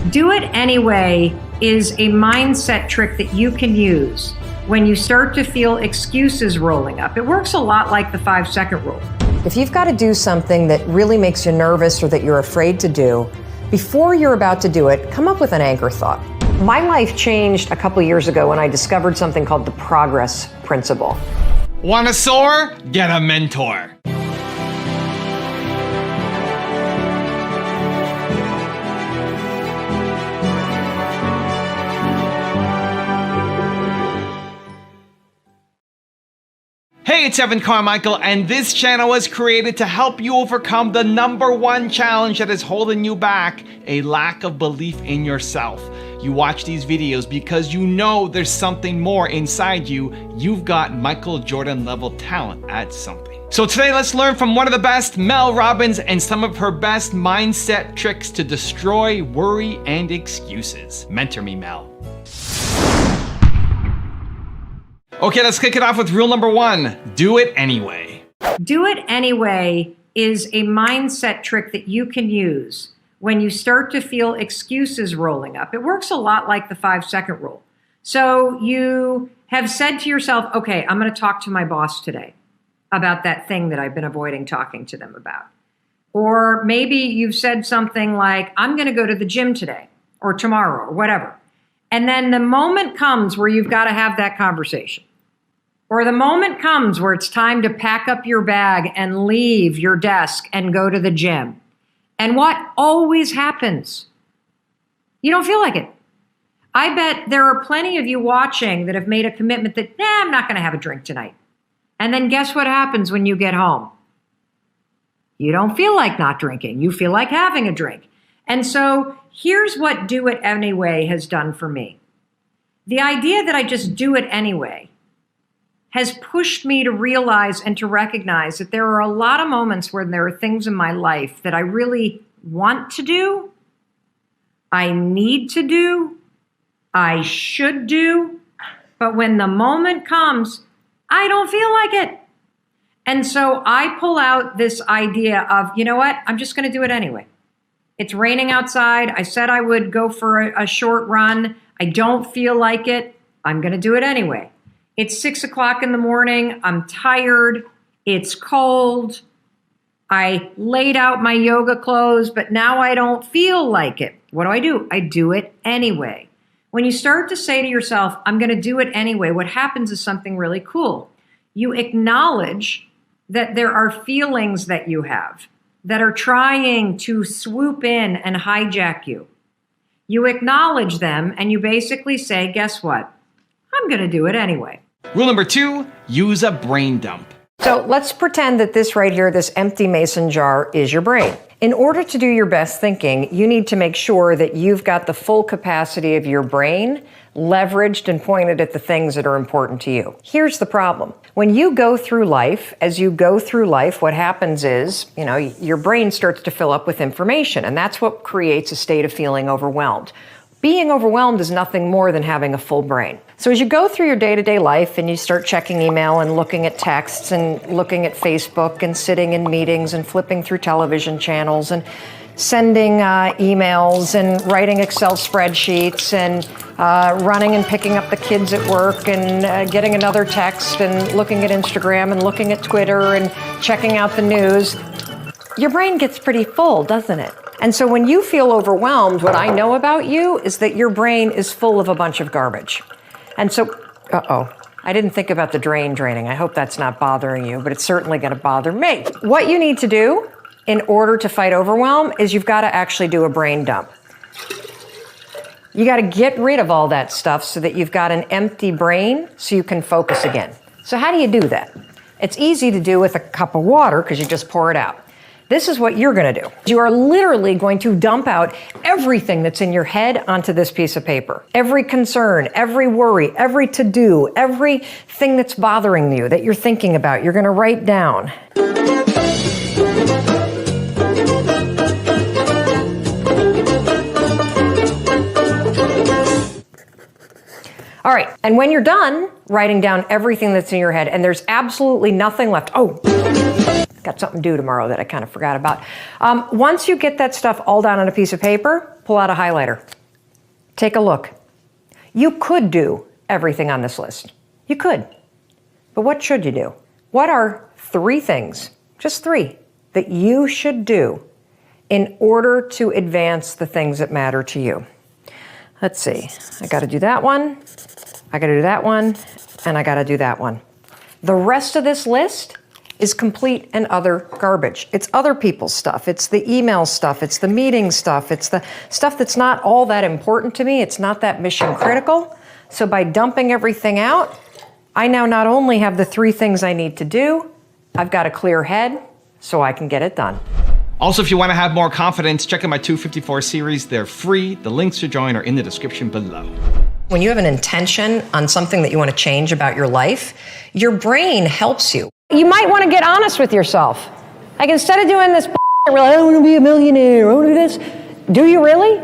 Do it anyway is a mindset trick that you can use when you start to feel excuses rolling up. It works a lot like the 5-second rule. If you've got to do something that really makes you nervous or that you're afraid to do, before you're about to do it, come up with an anchor thought. My life changed a couple years ago when I discovered something called the progress principle. Want to soar? Get a mentor. Hey, it's Evan Carmichael, and this channel was created to help you overcome the #1 challenge that is holding you back, a lack of belief in yourself. You watch these videos because you know there's something more inside you. You've got Michael Jordan level talent at something. So today let's learn from one of the best, Mel Robbins, and some of her best mindset tricks to destroy worry and excuses. Mentor me, Mel. Okay, let's kick it off with rule number 1. Do it anyway. Do it anyway is a mindset trick that you can use when you start to feel excuses rolling up. It works a lot like the 5-second rule. So you have said to yourself, okay, I'm going to talk to my boss today about that thing that I've been avoiding talking to them about. Or maybe you've said something like, I'm going to go to the gym today or tomorrow or whatever. And then the moment comes where you've got to have that conversation. Or the moment comes where it's time to pack up your bag and leave your desk and go to the gym. And what always happens? You don't feel like it. I bet there are plenty of you watching that have made a commitment that, I'm not going to have a drink tonight. And then guess what happens when you get home? You don't feel like not drinking. You feel like having a drink. And so here's what do it anyway has done for me. The idea that I just do it anyway has pushed me to realize and to recognize that there are a lot of moments where there are things in my life that I really want to do, I need to do, I should do, but when the moment comes, I don't feel like it. And so I pull out this idea of, you know what, I'm just going to do it anyway. It's raining outside. I said I would go for a short run. I don't feel like it. I'm going to do it anyway. It's 6 o'clock in the morning. I'm tired. It's cold. I laid out my yoga clothes, but now I don't feel like it. What do? I do it anyway. When you start to say to yourself, I'm going to do it anyway, what happens is something really cool. You acknowledge that there are feelings that you have that are trying to swoop in and hijack you. You acknowledge them and you basically say, guess what? I'm going to do it anyway. Rule number 2, use a brain dump. So let's pretend that this right here, this empty mason jar, is your brain. In order to do your best thinking, you need to make sure that you've got the full capacity of your brain leveraged and pointed at the things that are important to you. Here's the problem. When you go through life, as you go through life, what happens is, your brain starts to fill up with information, and that's what creates a state of feeling overwhelmed. Being overwhelmed is nothing more than having a full brain. So as you go through your day-to-day life and you start checking email and looking at texts and looking at Facebook and sitting in meetings and flipping through television channels and sending emails and writing Excel spreadsheets and running and picking up the kids at work and getting another text and looking at Instagram and looking at Twitter and checking out the news, your brain gets pretty full, doesn't it? And so when you feel overwhelmed, what I know about you is that your brain is full of a bunch of garbage. And so, I didn't think about the drain draining. I hope that's not bothering you, but it's certainly going to bother me. What you need to do in order to fight overwhelm is you've got to actually do a brain dump. You got to get rid of all that stuff so that you've got an empty brain so you can focus again. So how do you do that? It's easy to do with a cup of water because you just pour it out. This is what you're going to do. You are literally going to dump out everything that's in your head onto this piece of paper. Every concern, every worry, every to-do, everything that's bothering you, that you're thinking about, you're going to write down. All right, and when you're done writing down everything that's in your head and there's absolutely nothing left, got something due tomorrow that I kind of forgot about. Once you get that stuff all down on a piece of paper, pull out a highlighter. Take a look. You could do everything on this list. You could. But what should you do? What are 3 things, just 3, that you should do in order to advance the things that matter to you? Let's see. I got to do that one. I got to do that one. And I got to do that one. The rest of this list is complete and utter garbage. It's other people's stuff. It's the email stuff. It's the meeting stuff. It's the stuff that's not all that important to me. It's not that mission critical. So by dumping everything out, I now not only have the 3 things I need to do, I've got a clear head so I can get it done. Also, if you want to have more confidence, check out my 254 series. They're free. The links to join are in the description below. When you have an intention on something that you want to change about your life, your brain helps you. You might want to get honest with yourself. Like, instead of doing this, we're like, I want to be a millionaire, I want to do this. Do you really?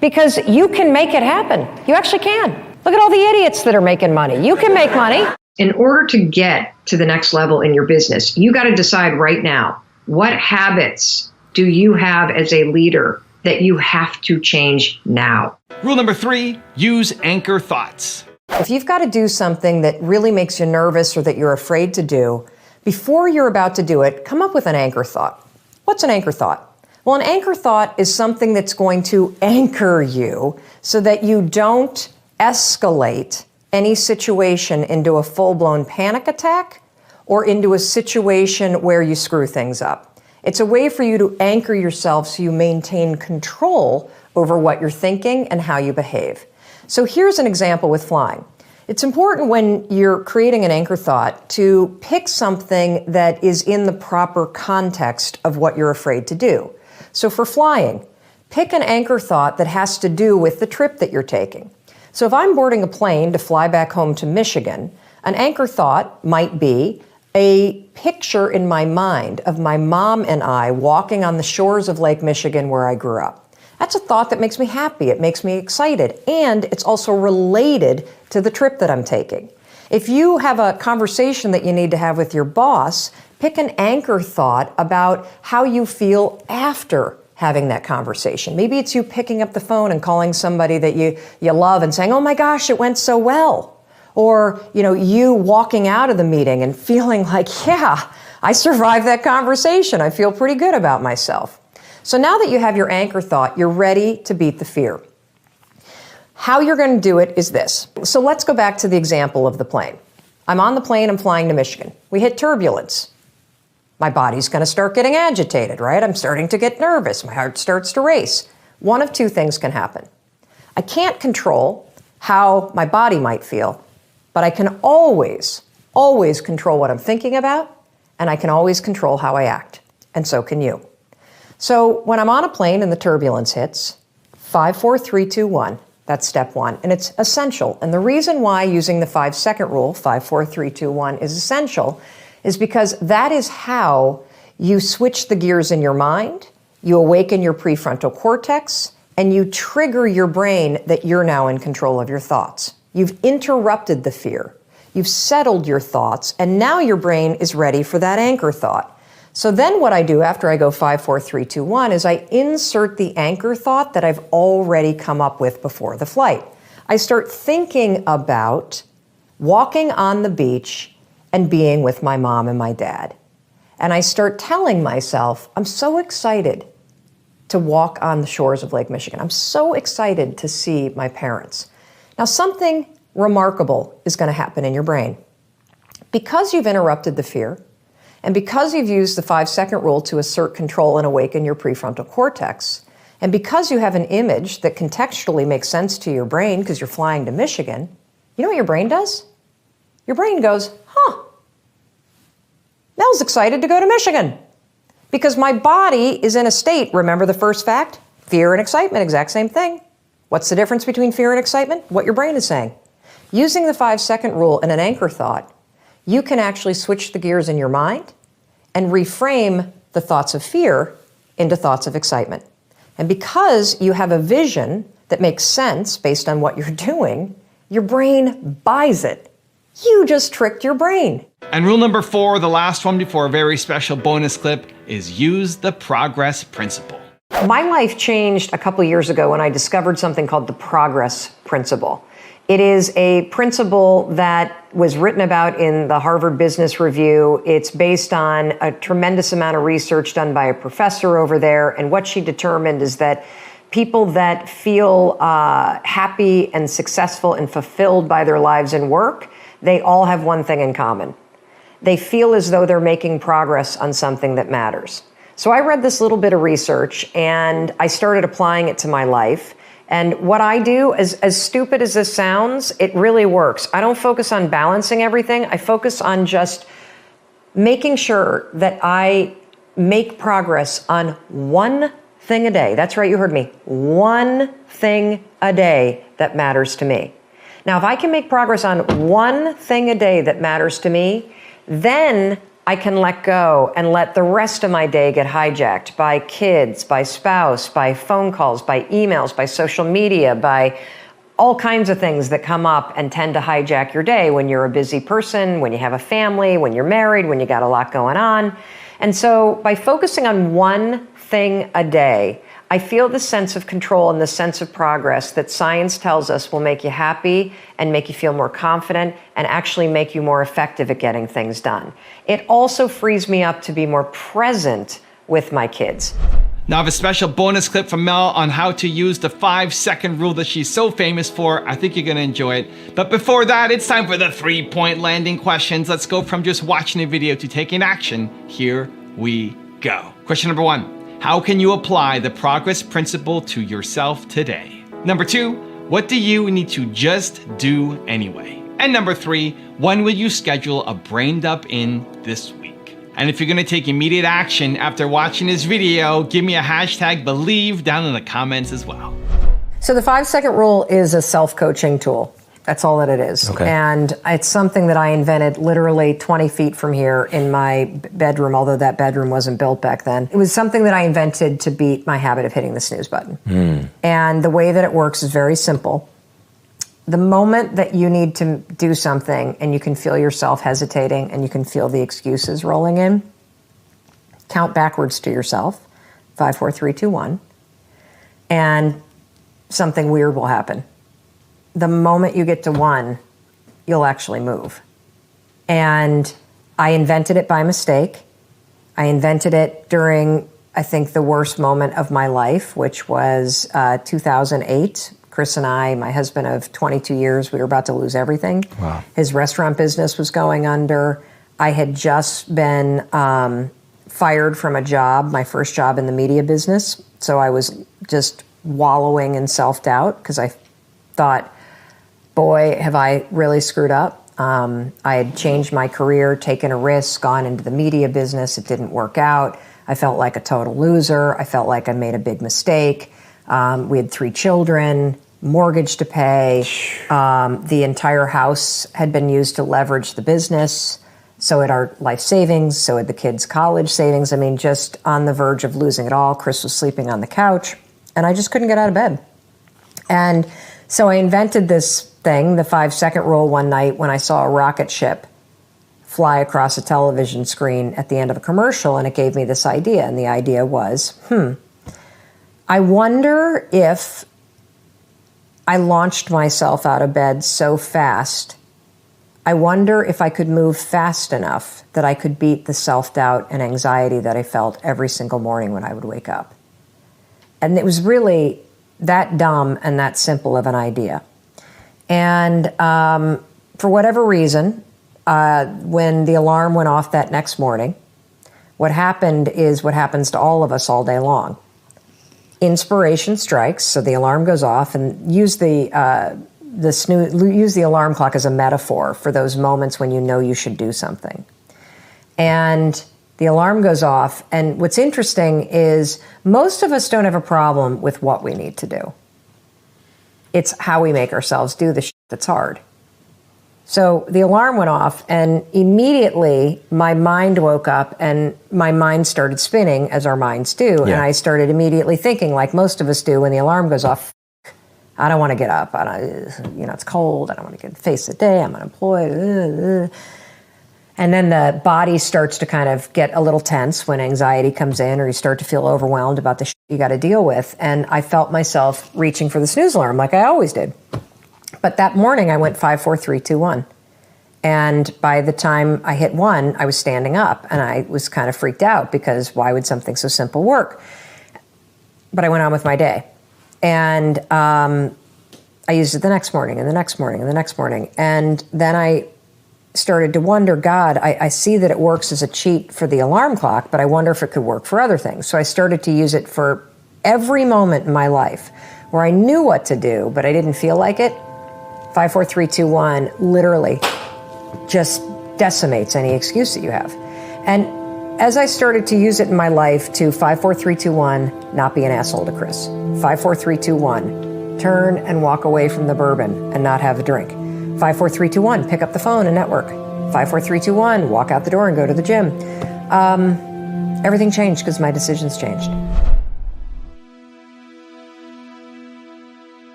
Because you can make it happen. You actually can. Look at all the idiots that are making money. You can make money. In order to get to the next level in your business, you got to decide right now, what habits do you have as a leader that you have to change now? Rule number 3, use anchor thoughts. If you've got to do something that really makes you nervous or that you're afraid to do, before you're about to do it, come up with an anchor thought. What's an anchor thought? Well, an anchor thought is something that's going to anchor you so that you don't escalate any situation into a full-blown panic attack or into a situation where you screw things up. It's a way for you to anchor yourself so you maintain control over what you're thinking and how you behave. So here's an example with flying. It's important when you're creating an anchor thought to pick something that is in the proper context of what you're afraid to do. So for flying, pick an anchor thought that has to do with the trip that you're taking. So if I'm boarding a plane to fly back home to Michigan, an anchor thought might be a picture in my mind of my mom and I walking on the shores of Lake Michigan where I grew up. That's a thought that makes me happy, it makes me excited, and it's also related to the trip that I'm taking. If you have a conversation that you need to have with your boss, pick an anchor thought about how you feel after having that conversation. Maybe it's you picking up the phone and calling somebody that you love and saying, oh my gosh, it went so well. Or, you walking out of the meeting and feeling like, yeah, I survived that conversation. I feel pretty good about myself. So now that you have your anchor thought, you're ready to beat the fear. How you're going to do it is this. So let's go back to the example of the plane. I'm on the plane, I'm flying to Michigan. We hit turbulence. My body's going to start getting agitated, right? I'm starting to get nervous. My heart starts to race. One of 2 things can happen. I can't control how my body might feel, but I can always control what I'm thinking about, and I can always control how I act. And so can you. So when I'm on a plane and the turbulence hits, 5, 4, 3, 2, 1, that's step 1. And it's essential. And the reason why using the 5-second rule, 5, 4, 3, 2, 1, is essential is because that is how you switch the gears in your mind, you awaken your prefrontal cortex, and you trigger your brain that you're now in control of your thoughts. You've interrupted the fear. You've settled your thoughts, and now your brain is ready for that anchor thought. So then what I do after I go 5, 4, 3, 2, 1 is I insert the anchor thought that I've already come up with before the flight. I start thinking about walking on the beach and being with my mom and my dad. And I start telling myself, I'm so excited to walk on the shores of Lake Michigan. I'm so excited to see my parents. Now, something remarkable is going to happen in your brain. Because you've interrupted the fear, and because you've used the 5-second rule to assert control and awaken your prefrontal cortex, and because you have an image that contextually makes sense to your brain because you're flying to Michigan, you know what your brain does? Your brain goes, Nell's excited to go to Michigan because my body is in a state, remember the first fact? Fear and excitement, exact same thing. What's the difference between fear and excitement? What your brain is saying. Using the 5-second rule and an anchor thought, you can actually switch the gears in your mind and reframe the thoughts of fear into thoughts of excitement. And because you have a vision that makes sense based on what you're doing, your brain buys it. You just tricked your brain. And rule number 4, the last one before a very special bonus clip, is use the progress principle. My life changed a couple years ago when I discovered something called the progress principle. It is a principle that was written about in the Harvard Business Review. It's based on a tremendous amount of research done by a professor over there. And what she determined is that people that feel happy and successful and fulfilled by their lives and work, they all have one thing in common. They feel as though they're making progress on something that matters. So I read this little bit of research and I started applying it to my life. And what I do, as stupid as this sounds, it really works. I don't focus on balancing everything. I focus on just making sure that I make progress on one thing a day. That's right, you heard me. One thing a day that matters to me. Now, if I can make progress on one thing a day that matters to me, then I can let go and let the rest of my day get hijacked by kids, by spouse, by phone calls, by emails, by social media, by all kinds of things that come up and tend to hijack your day when you're a busy person, when you have a family, when you're married, when you got a lot going on. And so by focusing on one thing a day, I feel the sense of control and the sense of progress that science tells us will make you happy and make you feel more confident and actually make you more effective at getting things done. It also frees me up to be more present with my kids. Now I have a special bonus clip from Mel on how to use the 5-second rule that she's so famous for. I think you're going to enjoy it. But before that, it's time for the 3-point landing questions. Let's go from just watching a video to taking action. Here we go. Question number 1. How can you apply the progress principle to yourself today? Number 2, what do you need to just do anyway? And number 3, when will you schedule a brain dump in this week? And if you're gonna take immediate action after watching this video, give me a hashtag believe down in the comments as well. So the 5-second rule is a self-coaching tool. That's all that it is. Okay. And it's something that I invented literally 20 feet from here in my bedroom, although that bedroom wasn't built back then. It was something that I invented to beat my habit of hitting the snooze button. And the way that it works is very simple. The moment that you need to do something and you can feel yourself hesitating and you can feel the excuses rolling in, count backwards to yourself, 5, 4, 3, 2, 1, and something weird will happen. The moment you get to 1, you'll actually move. And I invented it by mistake. I invented it during, I think, the worst moment of my life, which was 2008. Chris and I, my husband of 22 years, we were about to lose everything. Wow. His restaurant business was going under. I had just been fired from a job, my first job in the media business. So I was just wallowing in self-doubt because I thought, boy, have I really screwed up. I had changed my career, taken a risk, gone into the media business. It didn't work out. I felt like a total loser. I felt like I made a big mistake. We had 3 children, mortgage to pay. The entire house had been used to leverage the business. So had our life savings. So had the kids' college savings. I mean, just on the verge of losing it all. Chris was sleeping on the couch, and I just couldn't get out of bed. And so I invented this thing, the 5-second rule, one night when I saw a rocket ship fly across a television screen at the end of a commercial, and it gave me this idea. And the idea was, I wonder if I launched myself out of bed so fast, I wonder if I could move fast enough that I could beat the self-doubt and anxiety that I felt every single morning when I would wake up. And it was really that dumb and that simple of an idea. And for whatever reason, when the alarm went off that next morning, what happened is what happens to all of us all day long. Inspiration strikes, so the alarm goes off, and use the alarm clock as a metaphor for those moments when you know you should do something. And the alarm goes off, and what's interesting is most of us don't have a problem with what we need to do. It's how we make ourselves do the shit that's hard. So the alarm went off, and immediately my mind woke up, and my mind started spinning, as our minds do. Yeah. And I started immediately thinking, like most of us do, when the alarm goes off, I don't want to get up. It's cold. I don't want to face the day. I'm unemployed. And then the body starts to kind of get a little tense when anxiety comes in, or you start to feel overwhelmed about the shit you got to deal with. And I felt myself reaching for the snooze alarm like I always did. But that morning I went 5, 4, 3, 2, 1. And by the time I hit 1, I was standing up and I was kind of freaked out because why would something so simple work? But I went on with my day. And I used it the next morning and the next morning and the next morning. And then I started to wonder, God, I see that it works as a cheat for the alarm clock, but I wonder if it could work for other things. So I started to use it for every moment in my life where I knew what to do, but I didn't feel like it. 5, 4, 3, 2, 1 literally just decimates any excuse that you have. And as I started to use it in my life to 5, 4, 3, 2, 1, not be an asshole to Chris. 5, 4, 3, 2, 1, turn and walk away from the bourbon and not have a drink. 5, 4, 3, 2, 1, pick up the phone and network. 5, 4, 3, 2, 1, walk out the door and go to the gym. Everything changed because my decisions changed.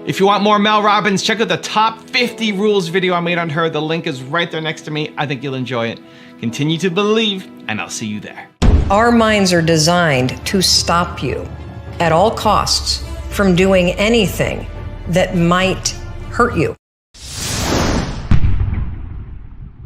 If you want more Mel Robbins, check out the top 50 rules video I made on her. The link is right there next to me. I think you'll enjoy it. Continue to believe, and I'll see you there. Our minds are designed to stop you at all costs from doing anything that might hurt you.